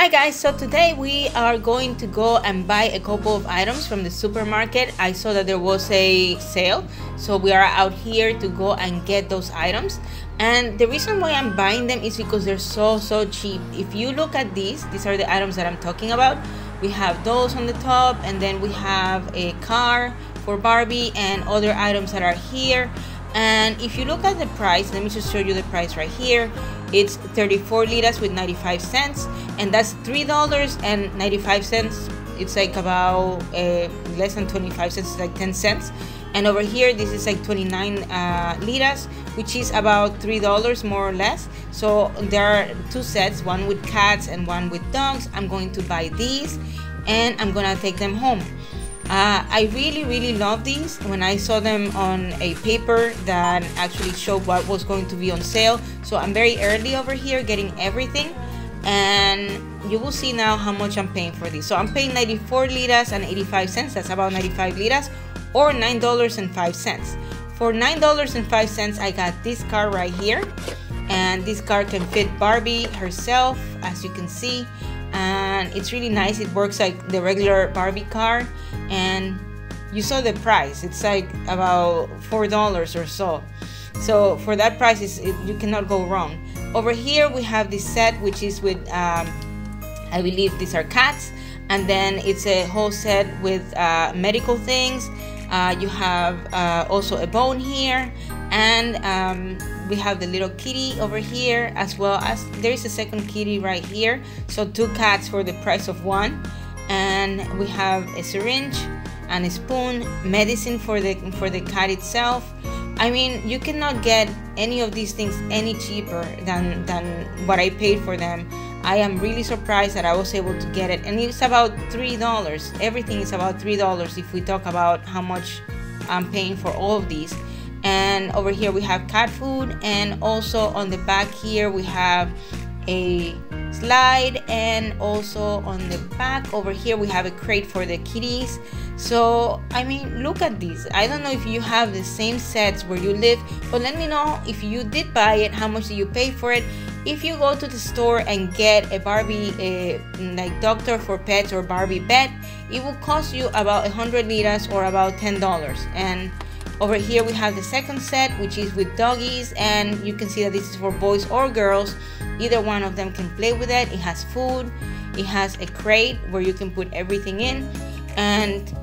Hi guys, so today we are going to go and buy a couple of items from the supermarket. I saw that there was a sale, so we are out here to go and get those items. And the reason why I'm buying them is because they're so cheap. If you look at these are the items that I'm talking about. We have those on the top, and then we have a car for Barbie and other items that are here. And if you look at the price, let me just show you the price right here. It's 34 liras with 95 cents, and that's $3.95. It's like about less than 25 cents, it's like 10 cents. And over here, this is like 29 liras, which is about $3 more or less. So there are two sets, one with cats and one with dogs. I'm going to buy these and I'm gonna take them home. I really love these. When I saw them on a paper that actually showed what was going to be on sale, so I'm very early over here getting everything, and you will see now how much I'm paying for these. So I'm paying 94 liras and 85 cents. That's about 95 liras or $9.05. For $9.05 I got this car right here, and this car can fit Barbie herself, as you can see, and it's really nice. It works like the regular Barbie car, and you saw the price. It's like about $4 or so. So for that price, you cannot go wrong. Over here we have this set, which is with I believe these are cats, and then it's a whole set with medical things. You have also a bone here, and we have the little kitty over here, as well as there is a second kitty right here. So two cats for the price of one. And we have a syringe and a spoon, medicine for the cat itself. I mean, you cannot get any of these things any cheaper than what I paid for them. I am really surprised that I was able to get it, and it's about $3. Everything is about $3 if we talk about how much I'm paying for all of these. And over here we have cat food, and also on the back here we have a slide, and also on the back over here we have a crate for the kitties. So I mean, look at these. I don't know if you have the same sets where you live, but let me know if you did buy it, how much do you pay for it. If you go to the store and get a Barbie like doctor for pets or Barbie bed, it will cost you about 100 liras or about $10. And over here we have the second set, which is with doggies, and you can see that this is for boys or girls. Either one of them can play with it. It has food, it has a crate where you can put everything in, and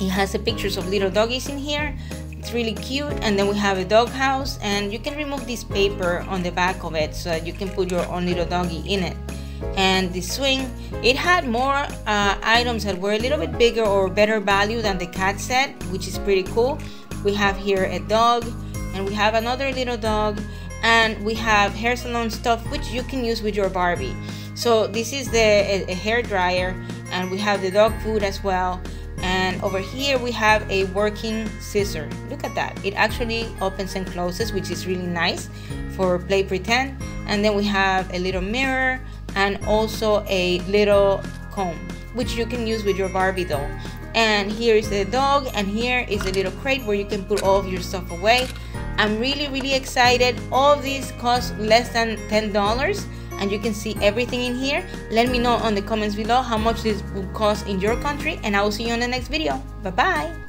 it has the pictures of little doggies in here. It's really cute. And then we have a dog house, and you can remove this paper on the back of it so that you can put your own little doggy in it. And the swing, it had more items that were a little bit bigger or better value than the cat set, which is pretty cool. We have here a dog, and we have another little dog, and we have hair salon stuff which you can use with your Barbie. So this is a hair dryer, and we have the dog food as well. And over here we have a working scissor. Look at that. It actually opens and closes, which is really nice for play pretend. And then we have a little mirror and also a little comb, which you can use with your Barbie doll. And here is the dog, and here is a little crate where you can put all of your stuff away. I'm really excited. All of these cost less than $10, and you can see everything in here. Let me know on the comments below how much this would cost in your country, and I will see you on the next video. Bye bye.